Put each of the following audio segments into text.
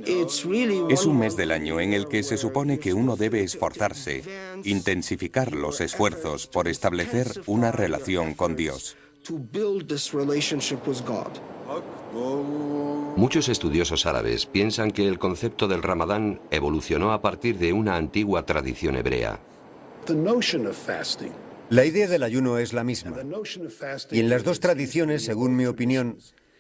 Es un mes del año en el que se supone que uno debe esforzarse, intensificar los esfuerzos por establecer una relación con Dios. Muchos estudiosos árabes piensan que el concepto del Ramadán evolucionó a partir de una antigua tradición hebrea. La idea del ayuno es la misma. Y en las dos tradiciones, según mi opinión,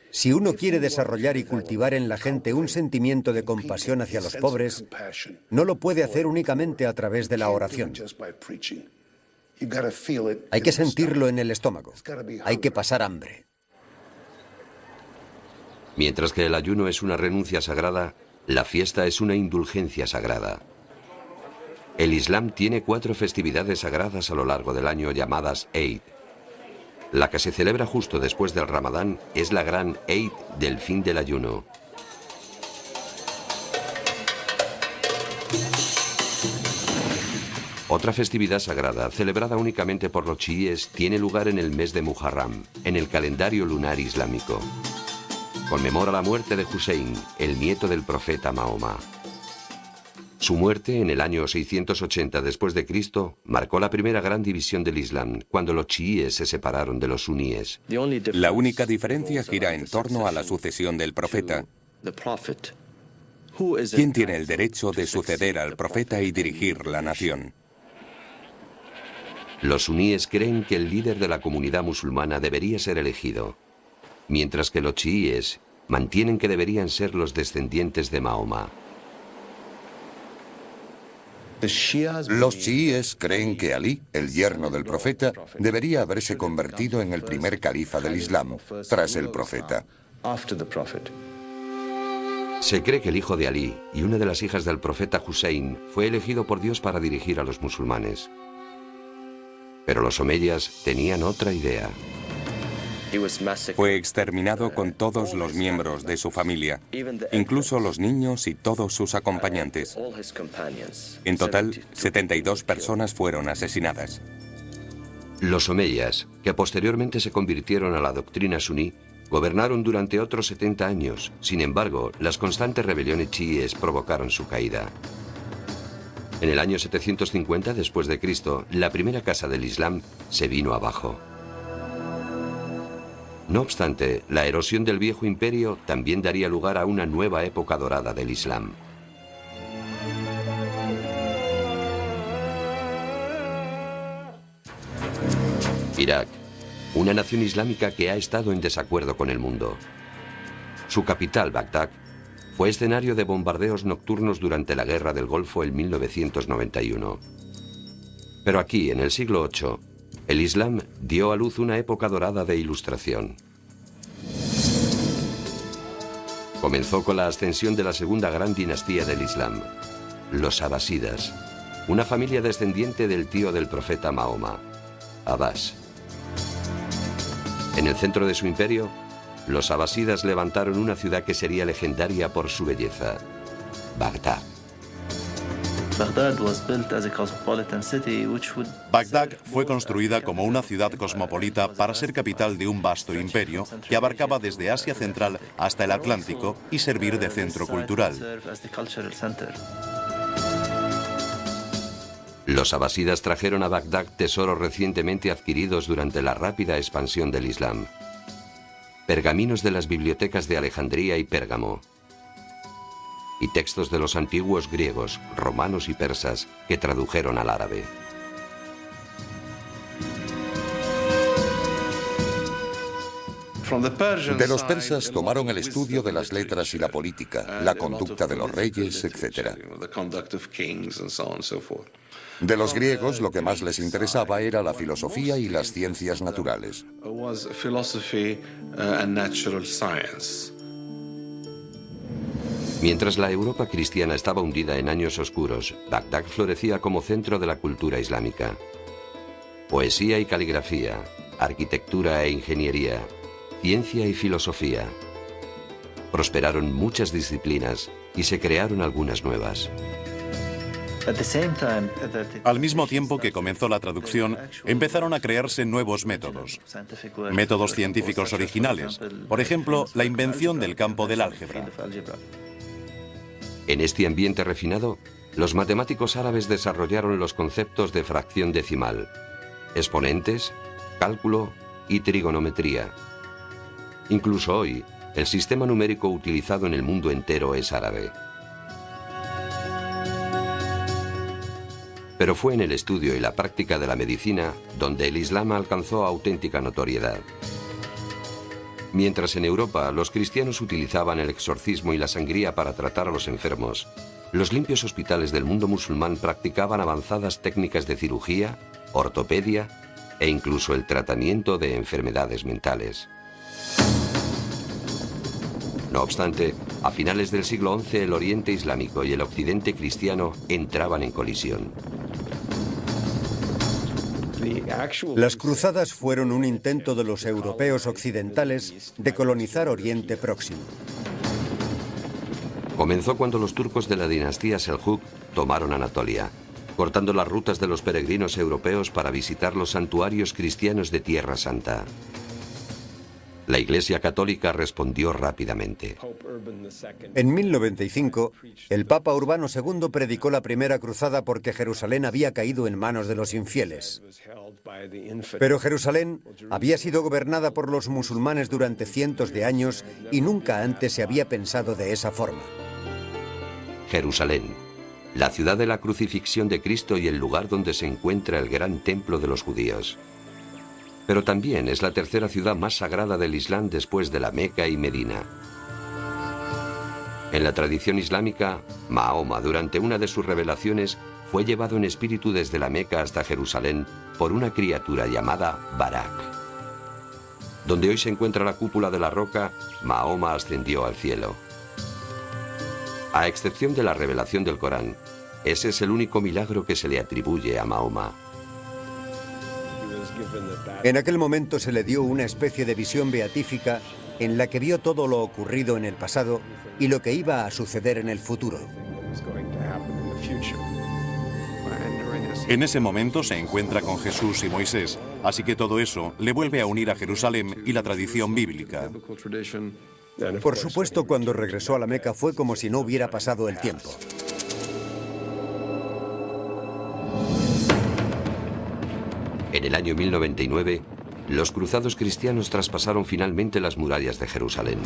si uno quiere desarrollar y cultivar en la gente un sentimiento de compasión hacia los pobres, no lo puede hacer únicamente a través de la oración. Hay que sentirlo en el estómago. Hay que pasar hambre. Mientras que el ayuno es una renuncia sagrada, la fiesta es una indulgencia sagrada. El Islam tiene 4 festividades sagradas a lo largo del año llamadas Eid. La que se celebra justo después del Ramadán es la gran Eid del fin del ayuno. Otra festividad sagrada, celebrada únicamente por los chiíes, tiene lugar en el mes de Muharram, en el calendario lunar islámico. Conmemora la muerte de Hussein, el nieto del profeta Mahoma. Su muerte, en el año 680 después de Cristo, marcó la primera gran división del Islam, cuando los chiíes se separaron de los suníes. La única diferencia gira en torno a la sucesión del profeta. ¿Quién tiene el derecho de suceder al profeta y dirigir la nación? Los suníes creen que el líder de la comunidad musulmana debería ser elegido, mientras que los chiíes mantienen que deberían ser los descendientes de Mahoma. Los chiíes creen que Alí, el yerno del profeta, debería haberse convertido en el primer califa del Islam, tras el profeta. Se cree que el hijo de Alí y una de las hijas del profeta Hussein fue elegido por Dios para dirigir a los musulmanes. Pero los omeyas tenían otra idea. Fue exterminado con todos los miembros de su familia, incluso los niños y todos sus acompañantes. En total, 72 personas fueron asesinadas. Los omeyas, que posteriormente se convirtieron a la doctrina suní, gobernaron durante otros 70 años. Sin embargo, las constantes rebeliones chiíes provocaron su caída. En el año 750 después de Cristo, la primera casa del Islam se vino abajo. No obstante, la erosión del viejo imperio también daría lugar a una nueva época dorada del Islam. Irak, una nación islámica que ha estado en desacuerdo con el mundo. Su capital, Bagdad, fue escenario de bombardeos nocturnos durante la Guerra del Golfo en 1991. Pero aquí, en el siglo VIII, el Islam dio a luz una época dorada de ilustración. Comenzó con la ascensión de la segunda gran dinastía del Islam, los abasidas, una familia descendiente del tío del profeta Mahoma, Abbas. En el centro de su imperio, los abasidas levantaron una ciudad que sería legendaria por su belleza, Bagdad. Bagdad fue construida como una ciudad cosmopolita para ser capital de un vasto imperio que abarcaba desde Asia Central hasta el Atlántico y servir de centro cultural. Los abasidas trajeron a Bagdad tesoros recientemente adquiridos durante la rápida expansión del Islam. Pergaminos de las bibliotecas de Alejandría y Pérgamo, y textos de los antiguos griegos, romanos y persas que tradujeron al árabe. De los persas tomaron el estudio de las letras y la política, la conducta de los reyes, etc. De los griegos, lo que más les interesaba era la filosofía y las ciencias naturales. Mientras la Europa cristiana estaba hundida en años oscuros, Bagdad florecía como centro de la cultura islámica. Poesía y caligrafía, arquitectura e ingeniería, ciencia y filosofía. Prosperaron muchas disciplinas y se crearon algunas nuevas. Al mismo tiempo que comenzó la traducción, empezaron a crearse nuevos métodos científicos originales, por ejemplo, la invención del campo del álgebra. En este ambiente refinado, los matemáticos árabes desarrollaron los conceptos de fracción decimal, exponentes, cálculo y trigonometría. Incluso hoy, el sistema numérico utilizado en el mundo entero es árabe. Pero fue en el estudio y la práctica de la medicina donde el Islam alcanzó auténtica notoriedad. Mientras en Europa los cristianos utilizaban el exorcismo y la sangría para tratar a los enfermos, los limpios hospitales del mundo musulmán practicaban avanzadas técnicas de cirugía, ortopedia e incluso el tratamiento de enfermedades mentales. No obstante, a finales del siglo XI el Oriente Islámico y el Occidente cristiano entraban en colisión. Las cruzadas fueron un intento de los europeos occidentales de colonizar Oriente Próximo. Comenzó cuando los turcos de la dinastía Seljuk tomaron Anatolia, cortando las rutas de los peregrinos europeos para visitar los santuarios cristianos de Tierra Santa. La Iglesia Católica respondió rápidamente. En 1095, el Papa Urbano II predicó la primera cruzada porque Jerusalén había caído en manos de los infieles. Pero Jerusalén había sido gobernada por los musulmanes durante cientos de años y nunca antes se había pensado de esa forma. Jerusalén, la ciudad de la crucifixión de Cristo y el lugar donde se encuentra el gran templo de los judíos. Pero también es la tercera ciudad más sagrada del Islam después de la Meca y Medina. En la tradición islámica, Mahoma, durante una de sus revelaciones, fue llevado en espíritu desde la Meca hasta Jerusalén por una criatura llamada Barak. Donde hoy se encuentra la cúpula de la roca, Mahoma ascendió al cielo. A excepción de la revelación del Corán, ese es el único milagro que se le atribuye a Mahoma. En aquel momento se le dio una especie de visión beatífica en la que vio todo lo ocurrido en el pasado y lo que iba a suceder en el futuro. En ese momento se encuentra con Jesús y Moisés, así que todo eso le vuelve a unir a Jerusalén y la tradición bíblica. Por supuesto, cuando regresó a la Meca fue como si no hubiera pasado el tiempo. En el año 1099, los cruzados cristianos traspasaron finalmente las murallas de Jerusalén.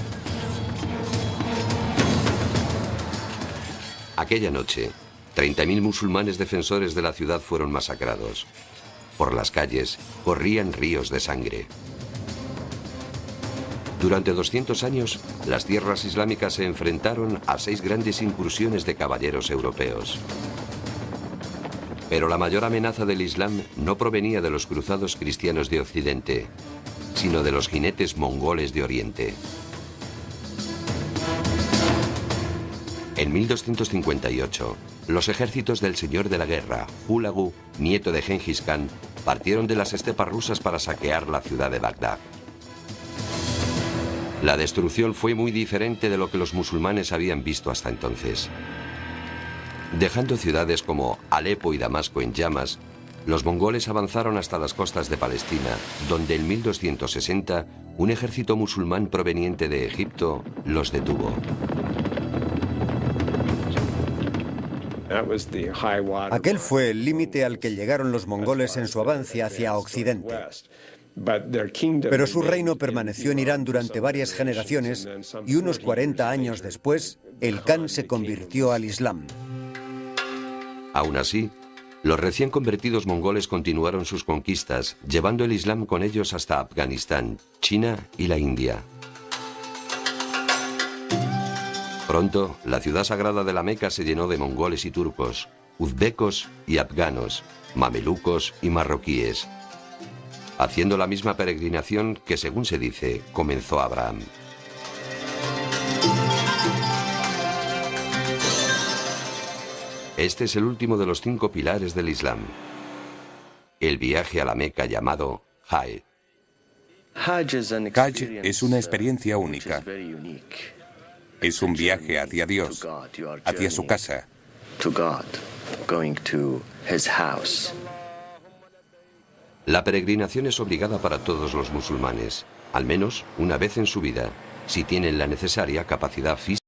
Aquella noche, 30.000 musulmanes defensores de la ciudad fueron masacrados. Por las calles corrían ríos de sangre. Durante 200 años, las tierras islámicas se enfrentaron a 6 grandes incursiones de caballeros europeos. Pero la mayor amenaza del Islam no provenía de los cruzados cristianos de Occidente, sino de los jinetes mongoles de Oriente. En 1258, los ejércitos del señor de la guerra, Hulagu, nieto de Gengis Khan, partieron de las estepas rusas para saquear la ciudad de Bagdad. La destrucción fue muy diferente de lo que los musulmanes habían visto hasta entonces. Dejando ciudades como Alepo y Damasco en llamas, los mongoles avanzaron hasta las costas de Palestina, donde en 1260 un ejército musulmán proveniente de Egipto los detuvo. Aquel fue el límite al que llegaron los mongoles en su avance hacia Occidente. Pero su reino permaneció en Irán durante varias generaciones y unos 40 años después, el Khan se convirtió al Islam. Aún así, los recién convertidos mongoles continuaron sus conquistas, llevando el Islam con ellos hasta Afganistán, China y la India. Pronto, la ciudad sagrada de la Meca se llenó de mongoles y turcos, uzbecos y afganos, mamelucos y marroquíes, haciendo la misma peregrinación que, según se dice, comenzó Abraham. Este es el último de los 5 pilares del Islam, el viaje a la Meca llamado Hajj. Hajj es una experiencia única. Es un viaje hacia Dios, hacia su casa. La peregrinación es obligada para todos los musulmanes, al menos una vez en su vida, si tienen la necesaria capacidad física.